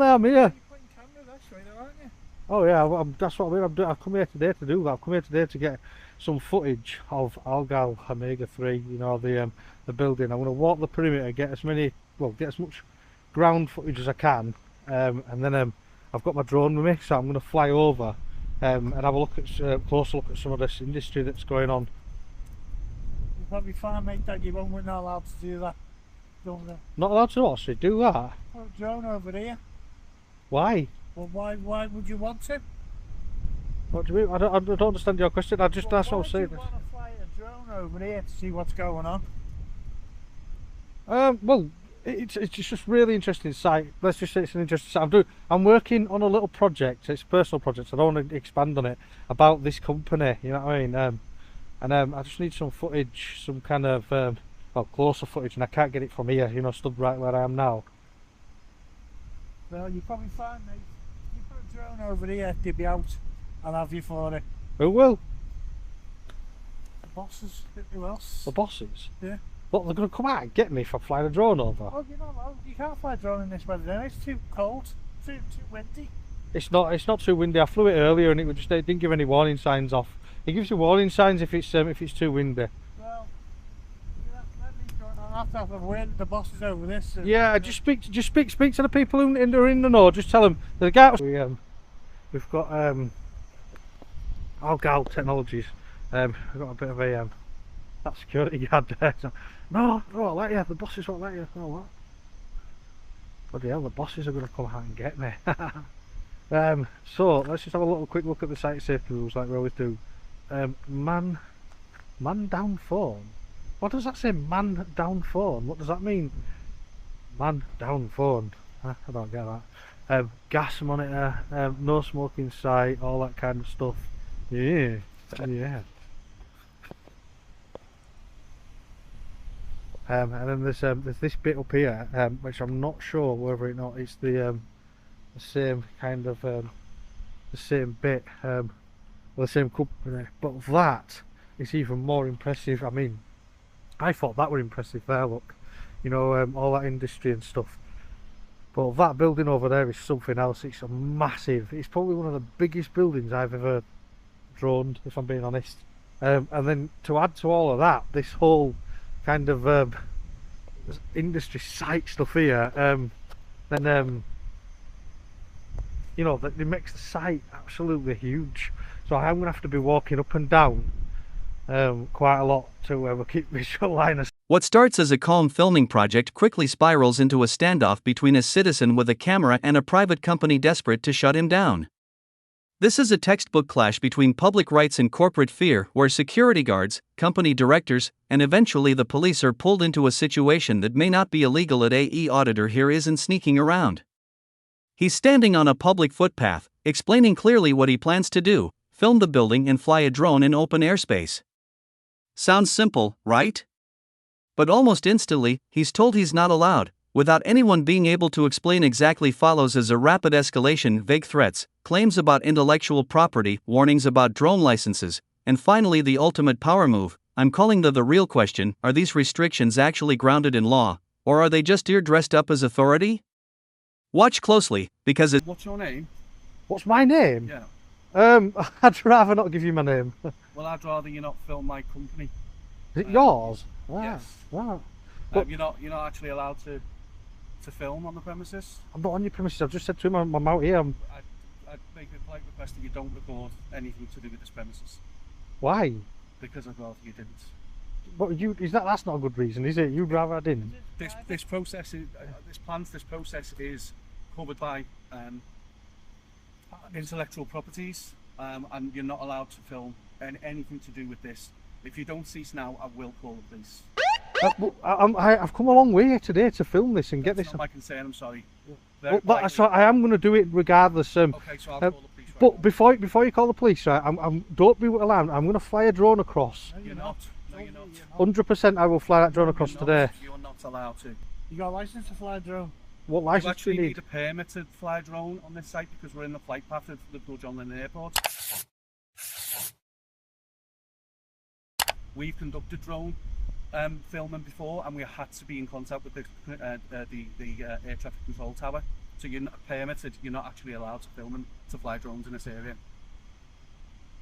I'm here. You're putting cameras actually, though, aren't you? Oh yeah, that's what I mean. I've come here today to do that. I've come here today to get some footage of Algal Omega 3. You know, the building. I'm going to walk the perimeter, get as much ground footage as I can, and then I've got my drone with me, so I'm going to fly over and have a closer look at some of this industry that's going on. You'll probably find, mate, that you won't, we're not allowed to do that. Not allowed to also do that. Oh, drone over here. Why? Well, why would you want to? What do you mean? I don't understand your question. That's what I'm saying. Why do you want to fly a drone over here to see what's going on? Well, it's just really interesting site. Let's just say it's an interesting site. I'm working on a little project. It's a personal project. So I don't want to expand on it, about this company. You know what I mean? I just need some footage, some kind of well, closer footage, and I can't get it from here. You know, stood right where I am now. Well, you probably find, mate. You put a drone over here, they'll be out. I'll have you for it. Who will? The bosses. Who else? The bosses? Yeah. What, they're going to come out and get me if I fly the drone over? Oh, you know, you can't fly a drone in this weather then. It's too cold, too windy. It's not too windy. I flew it earlier and it didn't give any warning signs off. It gives you warning signs if it's too windy. Well, I'll have to have a word with the bosses over this. Yeah, just speak to the people who are in the know. Just tell them the guy. We've got Algal Technologies. We've got a bit of a that security guard there. So, no, I won't let you. The bosses won't let you. Oh what? Bloody hell, the bosses are going to come out and get me. So let's just have a quick look at the site safety rules like we always do. Man down phone. What does that say? Man down phone. What does that mean? Man down phone. I don't get that. Gas monitor. No smoking site. All that kind of stuff. Yeah. Yeah. And then there's this bit up here, which I'm not sure whether or not it's the same kind of the same bit, or the same company, but that is even more impressive. I mean, I thought that were impressive there. Look, you know, all that industry and stuff. But that building over there is something else. It's a massive. It's probably one of the biggest buildings I've ever droned, if I'm being honest. And then to add to all of that, this whole kind of industry site stuff here, then you know, that it makes the site absolutely huge. So I'm gonna have to be walking up and down quite a lot to keep visual line of. What starts as a calm filming project quickly spirals into a standoff between a citizen with a camera and a private company desperate to shut him down. This is a textbook clash between public rights and corporate fear, where security guards, company directors, and eventually the police are pulled into a situation that may not be illegal. At AE Auditor here isn't sneaking around. He's standing on a public footpath, explaining clearly what he plans to do: film the building and fly a drone in open airspace. Sounds simple, right? But almost instantly, he's told he's not allowed, without anyone being able to explain exactly. Follows as a rapid escalation: vague threats, claims about intellectual property, warnings about drone licenses, and finally the ultimate power move. I'm calling the real question: are these restrictions actually grounded in law, or are they just here dressed up as authority? Watch closely, because it. What's your name? What's my name? Yeah. I'd rather not give you my name. Well, I'd rather you not film my company. Is it yours? Yes. Wow. But You're not actually allowed to film on the premises. I'm not on your premises. I've just said to him I'm out here. I'd make a polite request that you don't record anything to do with this premises. Why? Because I'd rather you didn't. But that's not a good reason, is it? You'd rather I didn't. This process is this process is covered by intellectual properties, and you're not allowed to film anything to do with this. If you don't cease now, I will call the police. I've come a long way here today to film this and get this. That's not my concern. I'm sorry. So I am going to do it regardless. Okay, so I'll call the police. Right But now. before you call the police, right? Don't be alarmed. I'm going to fly a drone across. No, you're not. No, you're not. 100%, I will fly that drone across today. You're not allowed to. You got a license to fly a drone? What You license do actually you need need? a permit to fly a drone on this site because we're in the flight path of the John Lennon Airport. We've conducted drone filming before, and we had to be in contact with the air traffic control tower So you're not permitted, you're not actually allowed to film and to fly drones in this area.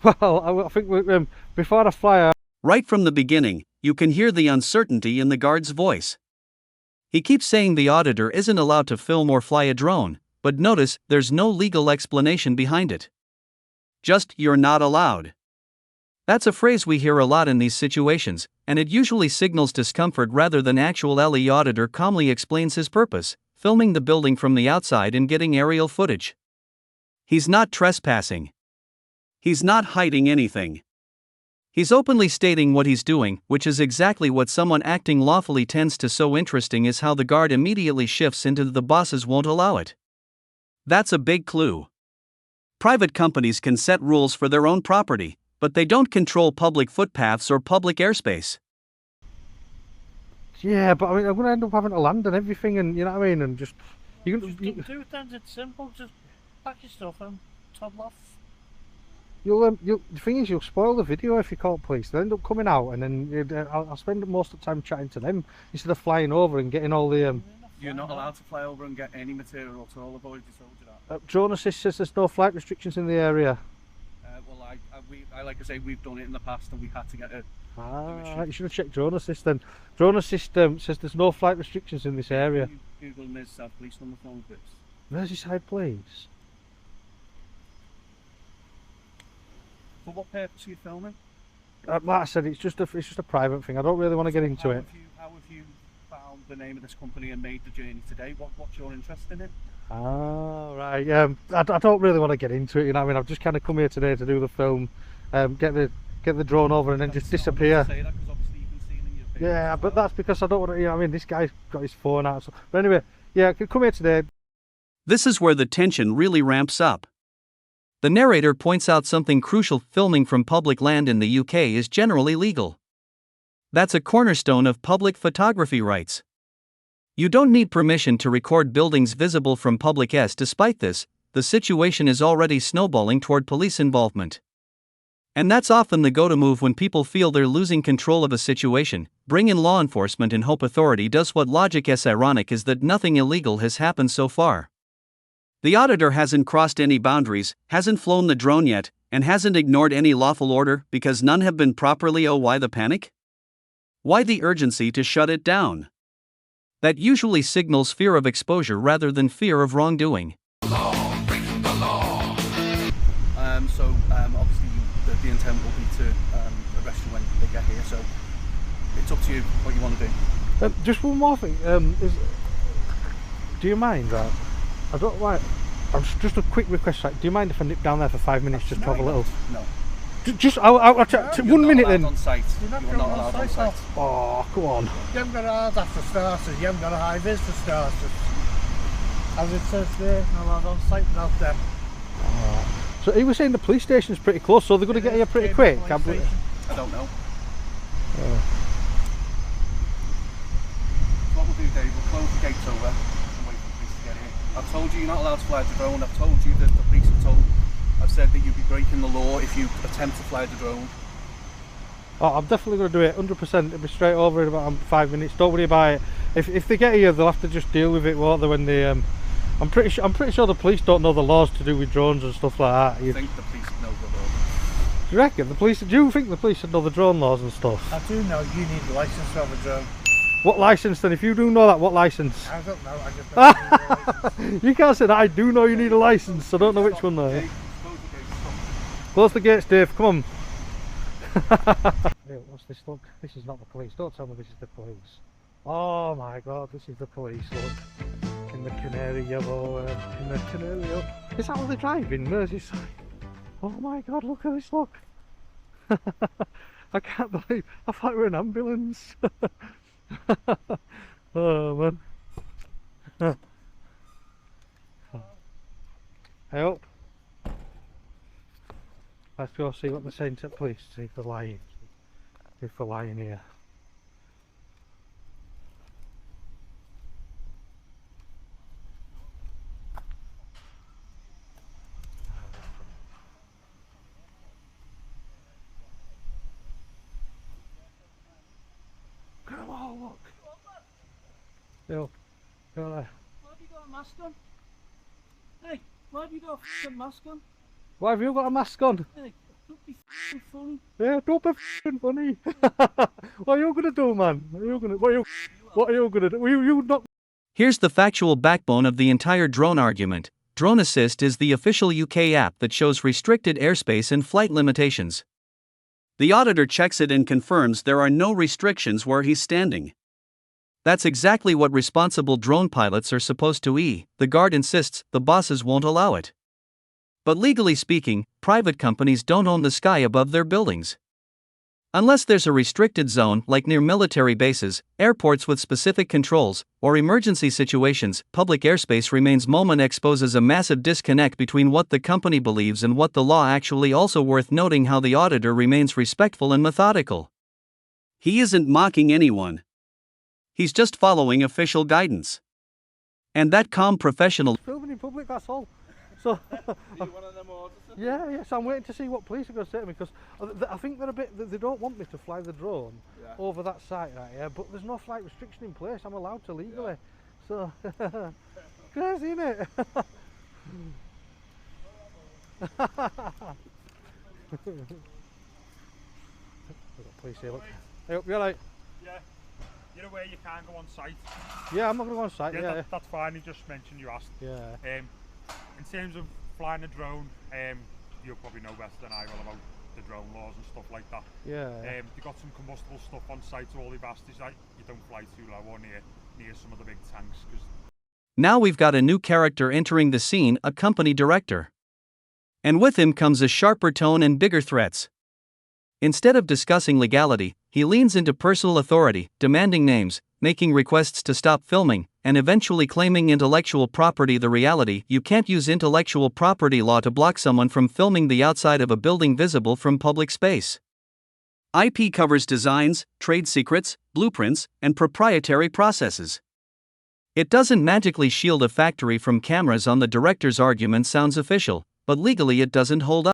Well, I think before I fly, Right from the beginning, you can hear the uncertainty in the guard's voice. He keeps saying the auditor isn't allowed to film or fly a drone, but notice there's no legal explanation behind it. Just, you're not allowed. That's a phrase we hear a lot in these situations, and it usually signals discomfort rather than actual. The auditor calmly explains his purpose, filming the building from the outside and getting aerial footage. He's not trespassing. He's not hiding anything. He's openly stating what he's doing, which is exactly what someone acting lawfully tends to. So interesting is how the guard immediately shifts into the bosses won't allow it. That's a big clue. Private companies can set rules for their own property, but they don't control public footpaths or public airspace. yeah, but I mean, I'm gonna end up having to land and everything, and you know what I mean, and just you Just don't do it then, it's simple, just pack your stuff and toddle off. you'll the thing is, you'll spoil the video if you call police. They'll end up coming out, and then I'll spend most of the time chatting to them instead of flying over and getting all the You're not allowed to fly over and get any material at all. I've already told you that. drone assist says there's no flight restrictions in the area. Well, I like I say, we've done it in the past and we had to get a. Ah, you should have checked drone assist then. Drone assist says there's no flight restrictions in this area. Google Merseyside Police on the phone with this. Merseyside Police. For what purpose are you filming? Like I said, it's just a private thing. I don't really want to get into it. How have you found the name of this company and made the journey today? What's your interest in it? Ah, right. I don't really want to get into it. You know what I mean? I've just kind of come here today to do the film, get the drone over and then just disappear. Say that 'cause obviously you can see it in your face Yeah, as but well. that's because I don't want to. You know what I mean? This guy's got his phone out. So, but anyway, yeah, I could come here today. This is where the tension really ramps up. The narrator points out something crucial: filming from public land in the UK is generally legal. That's a cornerstone of public photography rights. You don't need permission to record buildings visible from public S. Despite this, the situation is already snowballing toward police involvement. And that's often the go-to move when people feel they're losing control of a situation: bring in law enforcement and hope authority does what logic is. Ironic is that nothing illegal has happened so far. The auditor hasn't crossed any boundaries, hasn't flown the drone yet, and hasn't ignored any lawful order because none have been properly. Oh, why the panic? Why the urgency to shut it down? That usually signals fear of exposure rather than fear of wrongdoing. Obviously the intent will be to arrest you when they get here, so it's up to you what you want to do. Just one more thing. Do you mind? I don't like. Just a quick request. Like, do you mind if I nip down there for 5 minutes just to have a little? No. Just I'll 1 minute then. On site. You're not You're not allowed on site. Oh, come on. You haven't got a hard hat for starters, you haven't got a high vis for starters. As it says there, no allowed on site without them. So he was saying the police station's pretty close, so they're going to get here pretty quick. I don't know. What we'll do, Dave, we'll close the gates over and wait for the police to get here. I've told you you're not allowed to fly the drone. I've told you that the police have told. I've said that you'd be breaking the law if you attempt to fly the drone. Oh, I'm definitely going to do it, 100%. It'll be straight over in about 5 minutes. Don't worry about it. If they get here, they'll have to just deal with it, won't they? When they, I'm pretty sure the police don't know the laws to do with drones and stuff like that. I think the police know the law. Do you reckon the police? Do you think the police would know the drone laws and stuff? I do know you need a licence to have a drone. What license then? If you do know that, what license? I don't know, I just know you need a licence. You can't say that. I do know you need a license. I don't know which one though. Dave, close the gates. Close the gates, Dave. Come on. Hey, what's this? Look, this is not the police. Don't tell me this is the police. Oh my God, this is the police. Look, in the canary yellow, in the canary yellow. Is that what they drive in Merseyside? Oh my God, look at this. Look. I can't believe. I thought we were an ambulance. Oh man. I hope. Let's go see what they're saying to the police, see if they're lying. If they're lying here. Look at them all, look. Yo, go there. What have you got a mask on? Why have you got a f***ing mask on? Why have you got a mask on? Hey, don't be f***ing funny. Yeah, don't be f***ing funny. What are you gonna do, man? What are you gonna do? You not. Here's the factual backbone of the entire drone argument. Drone Assist is the official UK app that shows restricted airspace and flight limitations. The auditor checks it and confirms there are no restrictions where he's standing. That's exactly what responsible drone pilots are supposed to be. The guard insists the bosses won't allow it. But legally speaking, private companies don't own the sky above their buildings. Unless there's a restricted zone like near military bases, airports with specific controls, or emergency situations, public airspace remains. Moment exposes a massive disconnect between what the company believes and what the law actually. Also worth noting how the auditor remains respectful and methodical. He isn't mocking anyone. He's just following official guidance. And that calm professional Filming in public, that's all. So. Are you one of them auditors? Yeah, yes, I'm waiting to see what police are going to say to me, because I think they're a bit. They don't want me to fly the drone over that site right here, but there's no flight restriction in place. I'm allowed to legally. So crazy, isn't it? Police here, look. Hey, you're right. Yeah. You're aware you can't go on site. Yeah, I'm not going to go on site. Yeah, that's fine. You just mentioned you asked. Yeah. In terms of flying a drone, you'll probably know better than I will about the drone laws and stuff like that. Yeah. You've got some combustible stuff on site, so all they've asked is that you don't fly too low or near some of the big tanks. Now we've got a new character entering the scene, a company director. And with him comes a sharper tone and bigger threats. Instead of discussing legality, he leans into personal authority, demanding names, making requests to stop filming, and eventually claiming intellectual property. The reality: you can't use intellectual property law to block someone from filming the outside of a building visible from public space. IP covers designs, trade secrets, blueprints, and proprietary processes. It doesn't magically shield a factory from cameras. On the director's argument sounds official, but legally it doesn't hold up.